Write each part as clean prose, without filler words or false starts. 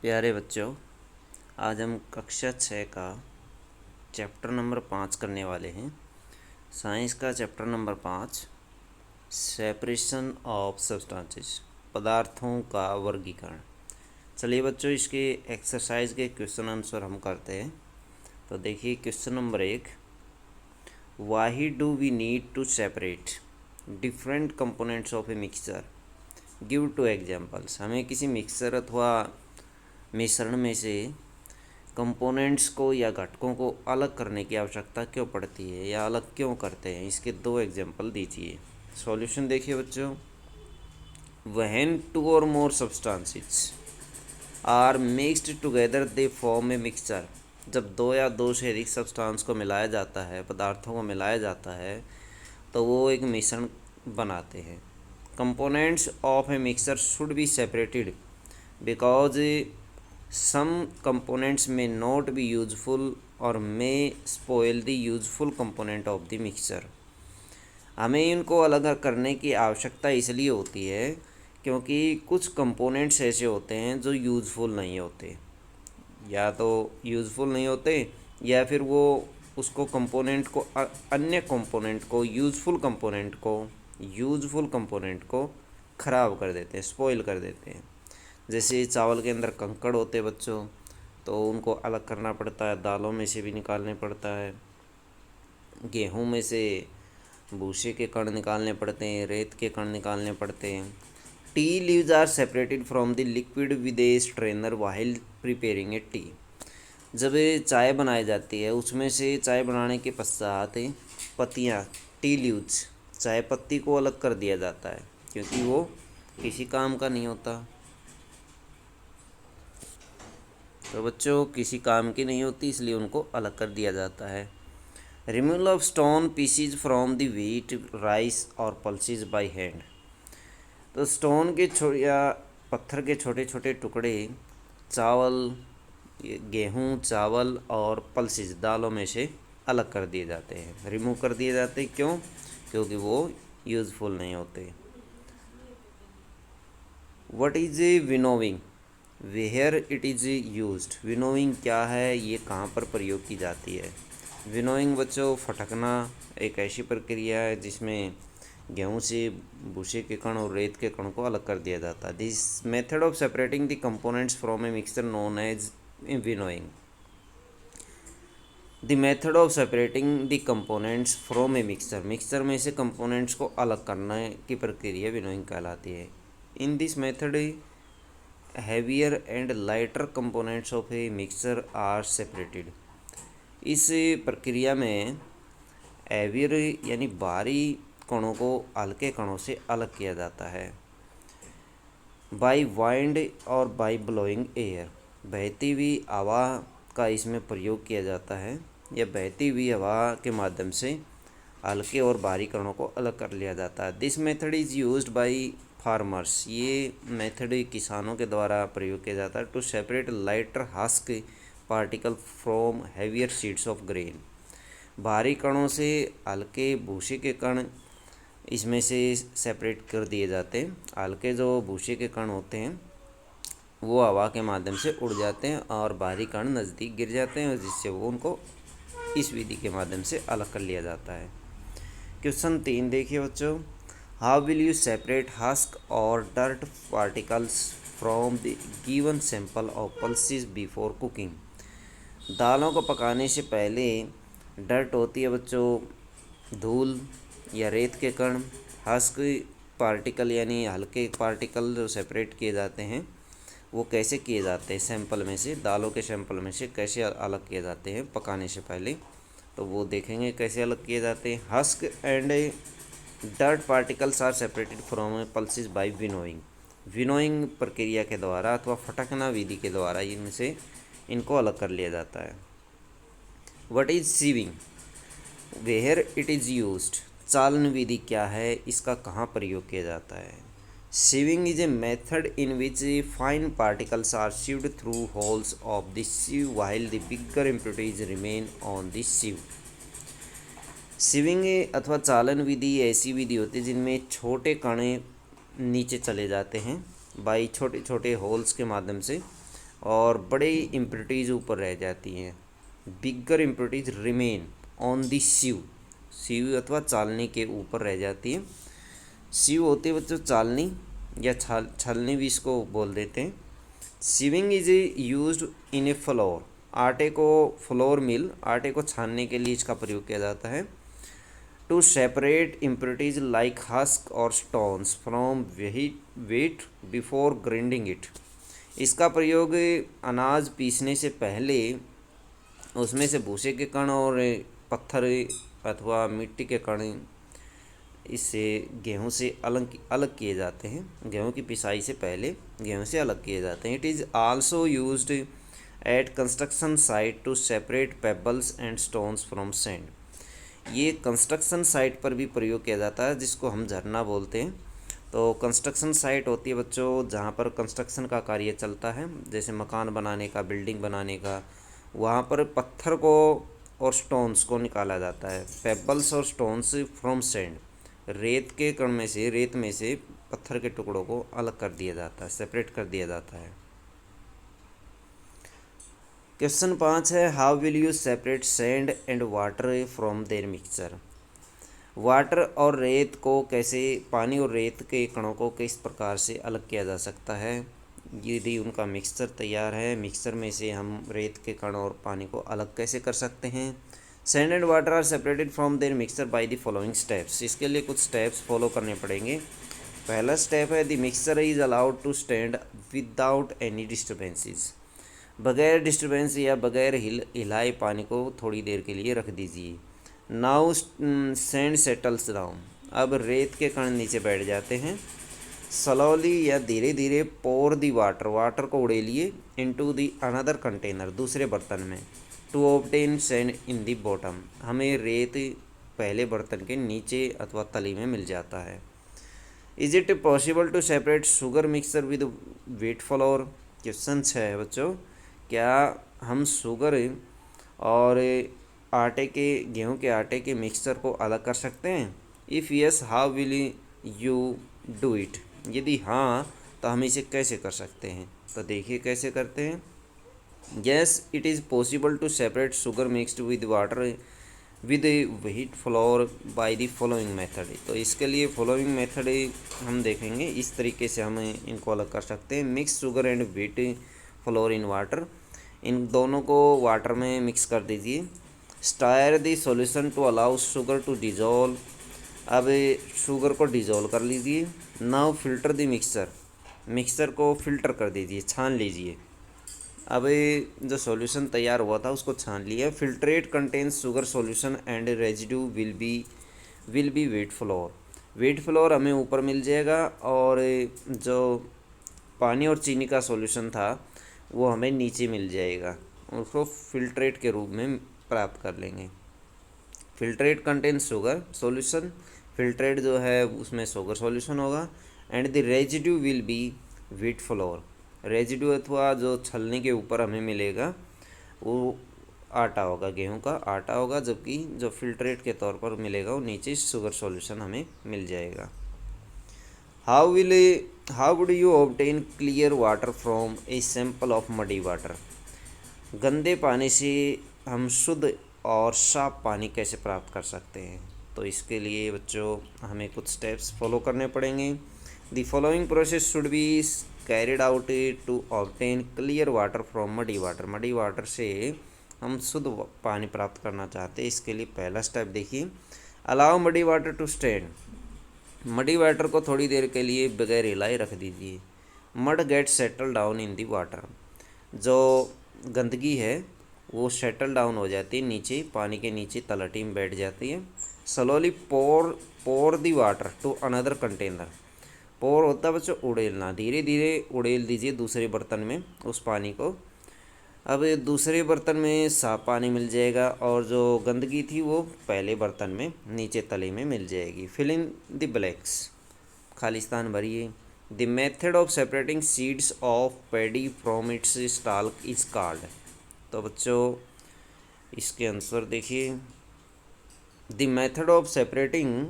प्यारे बच्चों, आज हम कक्षा 6 का चैप्टर नंबर 5 करने वाले हैं। साइंस का chapter number 5, separation of substances, पदार्थों का वर्गीकरण। चलिए बच्चों, इसके एक्सरसाइज के क्वेश्चन आंसर हम करते हैं। तो देखिए question number 1, why do we need to separate different components of a mixture, give two examples. हमें किसी मिक्सचर अथवा मिश्रण में से कंपोनेंट्स को या घटकों को अलग करने की आवश्यकता क्यों पड़ती है या अलग क्यों करते हैं, इसके 2 एग्जाम्पल दीजिए। सॉल्यूशन देखिए बच्चों, व्हेन 2 और more substances are mixed together they form a mixture. जब 2 या 2 से अधिक सब्सटेंस को मिलाया जाता है, पदार्थों को मिलाया जाता है, तो वो एक मिश्रण बनाते हैं। Components of a mixture should be separated because some components may not be useful or may spoil the useful component of the mixture। हमें इनको अलग करने की आवश्यकता इसलिए होती है क्योंकि कुछ कंपोनेंट्स ऐसे होते हैं जो यूज़फुल नहीं होते, या तो यूज़फुल नहीं होते या फिर वो उसको कंपोनेंट को अन्य कंपोनेंट को यूज़फुल कंपोनेंट को ख़राब कर देते हैं, स्पॉइल कर देते हैं। जैसे चावल के अंदर कंकड़ होते हैं बच्चों, तो उनको अलग करना पड़ता है, दालों में से भी निकालने पड़ता है, गेहूं में से भूसे के कण निकालने पड़ते हैं, रेत के कण निकालने पड़ते हैं। Tea leaves are separated from the liquid with a strainer while preparing a tea. जब चाय बनाई जाती है, उसमें से चाय बनाने के पश्चात पत्तियाँ, टी लीव्स, चाय पत्ती को अलग कर दिया जाता है क्योंकि वो किसी काम का नहीं होता। तो बच्चों किसी काम की नहीं होती, इसलिए उनको अलग कर दिया जाता है। Removal of stone pieces from the wheat, rice और पल्सेस बाय हैंड। तो स्टोन के या पत्थर के छोटे छोटे टुकड़े चावल, गेहूँ, चावल और पल्सेस, दालों में से अलग कर दिए जाते हैं, रिमूव कर दिए जाते हैं। क्यों? क्योंकि वो यूज़फुल नहीं होते। What is a winnowing, where it is used. Winnowing क्या है, ये कहाँ पर प्रयोग की जाती है। विनोइंग बच्चों फटकना एक ऐसी प्रक्रिया है जिसमें गेहूँ से भूसे के कण और रेत के कण को अलग कर दिया जाता है। This method of separating the components from a mixture known as winnowing. The method of separating the components from a mixture, mixture में से कंपोनेंट्स को अलग करने की प्रक्रिया विनोइंग कहलाती है। In this method heavier and lighter components of a mixture are separated। इस प्रक्रिया में हेवियर यानी भारी कणों को हल्के कणों से अलग किया जाता है। बाय वाइंड और बाय ब्लोइंग एयर, बहती हुई हवा का इसमें प्रयोग किया जाता है, या बहती हुई हवा के माध्यम से हल्के और भारी कणों को अलग कर लिया जाता है। This method is used by farmers, ये मेथड किसानों के द्वारा प्रयोग किया जाता है। To separate lighter husk particle from heavier seeds of grain, भारी कणों से हल्के भूसे के कण इसमें से सेपरेट कर दिए जाते हैं। हल्के जो भूसे के कण होते हैं वो हवा के माध्यम से उड़ जाते हैं और भारी कण नज़दीक गिर जाते हैं, जिससे वो उनको इस विधि के माध्यम से अलग कर लिया जाता है। क्वेश्चन 3 देखिए बच्चों, how will you separate husk और dirt particles from the given sample of pulses before cooking. दालों को पकाने से पहले डर्ट होती है बच्चों, धूल या रेत के कण, हस्क पार्टिकल यानी हल्के पार्टिकल जो सेपरेट किए जाते हैं, वो कैसे किए जाते हैं सैंपल में से, दालों के सैंपल में से कैसे अलग किए जाते हैं पकाने से पहले, तो वो देखेंगे कैसे अलग किए जाते हैं। Husk and dirt particles are separated from pulses by winnowing, winnowing प्रक्रिया के द्वारा अथवा फटकना विधि के द्वारा इनसे इनको अलग कर लिया जाता है। What is sieving, where it is used, चालन विधि क्या है, इसका कहाँ प्रयोग किया जाता है। Sieving is a method in which fine particles are sieved through holes of the sieve while the bigger impurities remain on the sieve. Sieving अथवा चालन विधि ऐसी विधि होती है जिनमें छोटे कण नीचे चले जाते हैं बाई छोटे छोटे होल्स के माध्यम से, और बड़े इम्प्योरिटीज़ ऊपर रह जाती हैं। बिगर इम्प्योरिटीज रिमेन ऑन दी सीव, सीव अथवा चालनी के ऊपर रह जाती है। सीव होती है बच्चों चालनी या छलनी भी इसको बोल देते हैं। Sieving is used in a flour, आटे को फ्लोर मिल, आटे को छानने के लिए इसका प्रयोग किया जाता है। To separate impurities like husk और stones from wheat before grinding it. इसका प्रयोग अनाज पीसने से पहले उसमें से भूसे के कण और पत्थर अथवा मिट्टी के कण इससे गेहूं से अलग किए जाते हैं। गेहूं की पिसाई से पहले गेहूं से अलग किए जाते हैं। It is also used at construction site to separate pebbles and stones from sand. ये कंस्ट्रक्शन साइट पर भी प्रयोग किया जाता है, जिसको हम झरना बोलते हैं। तो कंस्ट्रक्शन साइट होती है बच्चों जहाँ पर कंस्ट्रक्शन का कार्य चलता है, जैसे मकान बनाने का, बिल्डिंग बनाने का, वहाँ पर पत्थर को और स्टोन्स को निकाला जाता है। पेबल्स और स्टोन्स फ्रॉम सैंड, रेत के कण में से, रेत में से पत्थर के टुकड़ों को अलग कर दिया जाता है, सेपरेट कर दिया जाता है। क्वेश्चन 5 है, how will you separate sand and water from their mixture. Water और रेत को कैसे, पानी और रेत के कणों को किस प्रकार से अलग किया जा सकता है यदि उनका मिक्सचर तैयार है। मिक्सचर में से हम रेत के कण और पानी को अलग कैसे कर सकते हैं। Sand and water are separated from their mixture by the following steps. इसके लिए कुछ स्टेप्स फॉलो करने पड़ेंगे। पहला स्टेप है, the mixture is allowed to stand without any disturbances. बगैर डिस्टर्बेंस या बगैर हिलाए पानी को थोड़ी देर के लिए रख दीजिए। नाउ सैंड सेटल्स डाउन, अब रेत के कण नीचे बैठ जाते हैं। स्लोली या धीरे धीरे पोर दी वाटर, वाटर को उड़ेलिए इनटू दी अनदर कंटेनर, दूसरे बर्तन में। To obtain sand in the bottom, हमें रेत पहले बर्तन के नीचे अथवा तली में मिल जाता है। Is it possible to separate sugar mixer with wheat flour. Question 6 है बच्चों, क्या हम शुगर और आटे के, गेहूं के आटे के मिक्सचर को अलग कर सकते हैं। If yes how will you do it, यदि हाँ तो हम इसे कैसे कर सकते हैं। तो देखिए कैसे करते हैं। Yes it is possible to separate sugar mixed with water with wheat flour by the following method. तो इसके लिए फॉलोइंग मेथड हम देखेंगे, इस तरीके से हम इनको अलग कर सकते हैं। Mix sugar and wheat flour in water, इन दोनों को वाटर में मिक्स कर दीजिए। Stir the solution to allow sugar to dissolve, अब शुगर को डिजोल्व कर लीजिए। Now filter the mixture, mixture को फिल्टर कर दीजिए, छान लीजिए। अब जो सॉल्यूशन तैयार हुआ था उसको छान लिया। Filtrate contains sugar solution and residue will be wheat flour, wheat flour हमें ऊपर मिल जाएगा और जो पानी और चीनी का सॉल्यूशन था वो हमें नीचे मिल जाएगा, उसको फिल्ट्रेट के रूप में प्राप्त कर लेंगे। Filtrate contains sugar solution, filtrate जो है उसमें शुगर सॉल्यूशन होगा। And the residue will be wheat flour, residue अथवा जो छलनी के ऊपर हमें मिलेगा वो आटा होगा, गेहूं का आटा होगा, जबकि जो फिल्ट्रेट के तौर पर मिलेगा वो नीचे शुगर सॉल्यूशन हमें मिल जाएगा। How would you obtain clear water from a sample of muddy water. गंदे पानी से हम शुद्ध और साफ पानी कैसे प्राप्त कर सकते हैं। तो इसके लिए बच्चों हमें कुछ स्टेप्स फॉलो करने पड़ेंगे। The following process should be carried out to obtain clear water from muddy water. Muddy water से हम शुद्ध पानी प्राप्त करना चाहते हैं। इसके लिए पहला स्टेप देखिए, allow muddy water to stand, muddy water को थोड़ी देर के लिए बगैर हिलाए रख दीजिए। Mud get settle down in the water, जो गंदगी है वो सेटल डाउन हो जाती है नीचे, पानी के नीचे तलहटी में बैठ जाती है। Slowly pour the water to another container, pour होता है बच्चों उड़ेलना, धीरे धीरे उड़ेल दीजिए दूसरे बर्तन में उस पानी को। अब दूसरे बर्तन में साफ पानी मिल जाएगा और जो गंदगी थी वो पहले बर्तन में नीचे तले में मिल जाएगी। फिल इन द ब्लैक्स, खालिस्तान भरिए। The method of separating seeds of paddy from its stalk is called. तो बच्चों इसके आंसर देखिए, the method of separating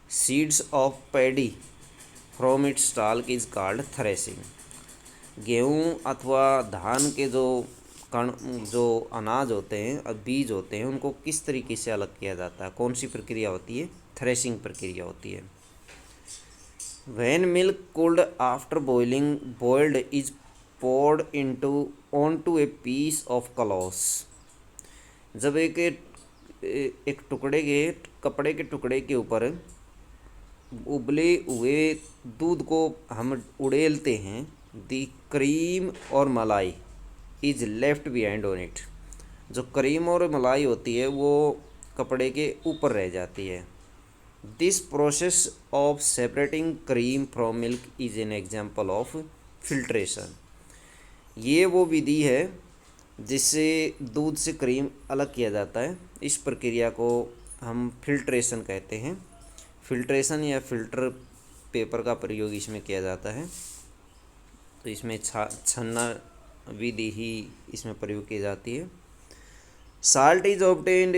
seeds of paddy from its stalk is called threshing. गेहूँ अथवा धान के जो कण जो अनाज होते हैं और बीज होते हैं उनको किस तरीके से अलग किया जाता है, कौन सी प्रक्रिया होती है? थ्रेशिंग प्रक्रिया होती है। When milk cooled after boiled is poured onto a piece of cloth। जब एक टुकड़े के कपड़े के टुकड़े के ऊपर उबले हुए दूध को हम उड़ेलते हैं, दी क्रीम और मलाई is left behind on it. जो क्रीम और मलाई होती है वो कपड़े के ऊपर रह जाती है। This process of separating cream from milk is an example of filtration. ये वो विधि है जिससे दूध से क्रीम अलग किया जाता है। इस प्रक्रिया को हम फिल्ट्रेशन कहते हैं। फिल्ट्रेशन या फिल्टर पेपर का प्रयोग इसमें किया जाता है। तो इसमें छन्ना विधि ही इसमें प्रयोग की जाती है। Salt is obtained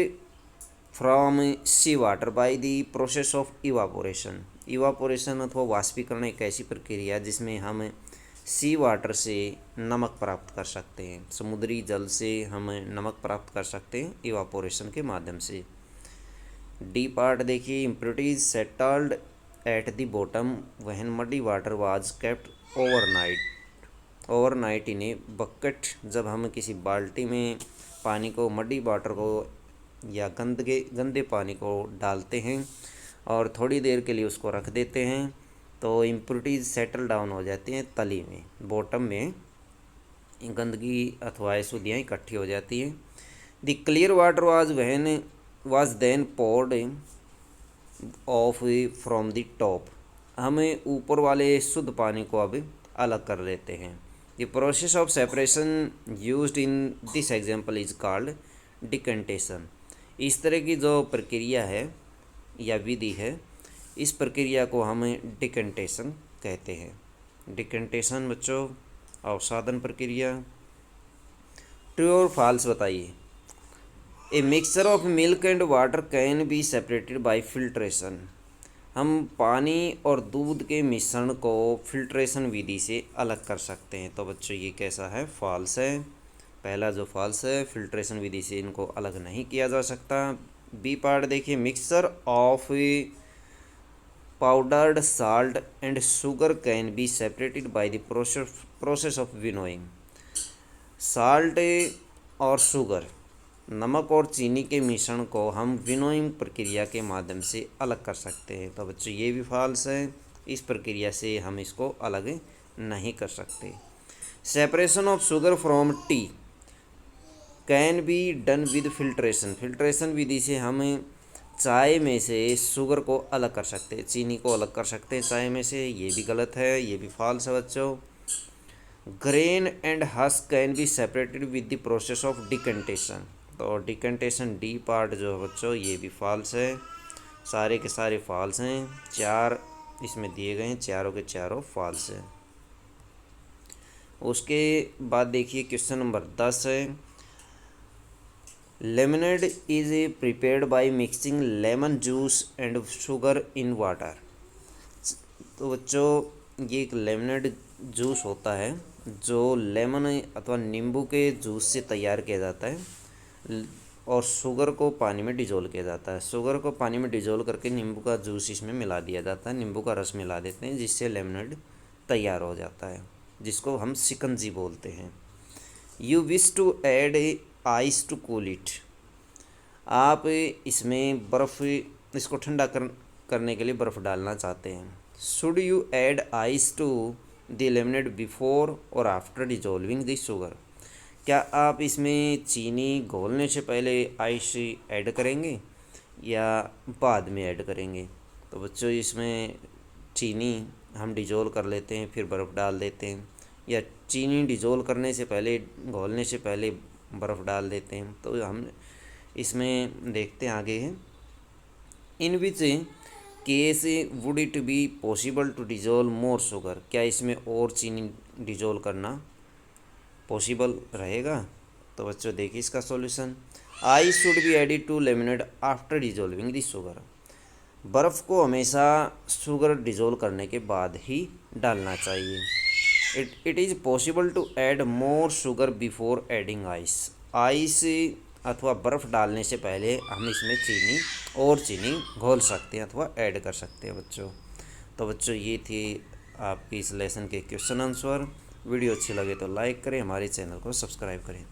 from sea water by the process of evaporation. Evaporation अथवा वाष्पीकरण एक ऐसी प्रक्रिया जिसमें हम सी वाटर से नमक प्राप्त कर सकते हैं। समुद्री जल से हम नमक प्राप्त कर सकते हैं इवापोरेशन के माध्यम से। डी पार्ट देखिए, impurities settled at the bottom when muddy water was kept overnight in a bucket. जब हम किसी बाल्टी में पानी को, मडी वाटर को या गंदे पानी को डालते हैं और थोड़ी देर के लिए उसको रख देते हैं तो इम्प्योरिटीज सेटल डाउन हो जाती हैं तली में, बॉटम में गंदगी अथवा अशुद्धियाँ इकट्ठी हो जाती हैं। The clear water was then poured off from the top. हमें ऊपर वाले शुद्ध पानी को अब अलग कर लेते हैं। The process of separation used in this example is called decantation. इस तरह की जो प्रक्रिया है या विधि है, इस प्रक्रिया को हम डिकेंटेशन कहते हैं। डिकेंटेशन बच्चों अवसादन प्रक्रिया। ट्रू और फॉल्स बताइए। A mixture of milk and water can be separated by filtration. हम पानी और दूध के मिश्रण को फिल्ट्रेशन विधि से अलग कर सकते हैं। तो बच्चों ये कैसा है? फॉल्स है। पहला जो फॉल्स है, फिल्ट्रेशन विधि से इनको अलग नहीं किया जा सकता। बी पार्ट देखिए, mixture of powdered salt and sugar can be separated by the process of winnowing. Salt और शुगर, नमक और चीनी के मिश्रण को हम विनोइंग प्रक्रिया के माध्यम से अलग कर सकते हैं। तो बच्चों ये भी फॉल्स है। इस प्रक्रिया से हम इसको अलग नहीं कर सकते। Separation of sugar from tea can be done with filtration. Filtration विधि से हम चाय में से शुगर को अलग कर सकते हैं, चीनी को अलग कर सकते हैं चाय में से। ये भी गलत है, ये भी फॉल्स है बच्चों। Grain and husk can be separated with the process of decantation. तो डिकेंटेशन डी पार्ट जो है बच्चों ये भी फॉल्स है। सारे के सारे फॉल्स हैं। 4 इसमें दिए गए हैं, चारों के चारों फॉल्स हैं। उसके बाद देखिए क्वेश्चन नंबर 10 है। Lemonade is prepared by mixing lemon juice and sugar in water. तो बच्चों ये एक लेमनेड जूस होता है जो लेमन अथवा नींबू के जूस से तैयार किया जाता है और शुगर को पानी में डिजोल्व किया जाता है। शुगर को पानी में डिजोल्व करके नींबू का जूस इसमें मिला दिया जाता है, नींबू का रस मिला देते हैं, जिससे लेमनेड तैयार हो जाता है, जिसको हम शिकंजी बोलते हैं। You wish to add ice to cool it. आप इसमें बर्फ़, इसको ठंडा करने के लिए बर्फ़ डालना चाहते हैं। Should you add ice to the lemonade before और आफ्टर डिजोल्विंग द शुगर। क्या आप इसमें चीनी घोलने से पहले आइस ऐड करेंगे या बाद में ऐड करेंगे? तो बच्चों इसमें चीनी हम डिजोल्व कर लेते हैं फिर बर्फ़ डाल देते हैं, या चीनी डिजोल्व करने से पहले, घोलने से पहले बर्फ़ डाल देते हैं। तो हम इसमें देखते हैं आगे है। In which case would it be possible to dissolve more sugar. क्या इसमें और चीनी डिजोल्व करना पॉसिबल रहेगा? तो बच्चों देखिए इसका solution. Ice should be added to lemonade after dissolving the sugar. बर्फ़ को हमेशा शुगर डिजोल्व करने के बाद ही डालना चाहिए। It is possible to add more sugar before adding ice. Ice अथवा बर्फ़ डालने से पहले हम इसमें चीनी घोल सकते हैं अथवा ऐड कर सकते हैं बच्चों। तो बच्चों ये थी आपकी इस लेसन के क्वेश्चन आंसर। वीडियो अच्छी लगे तो लाइक करें, हमारे चैनल को सब्सक्राइब करें।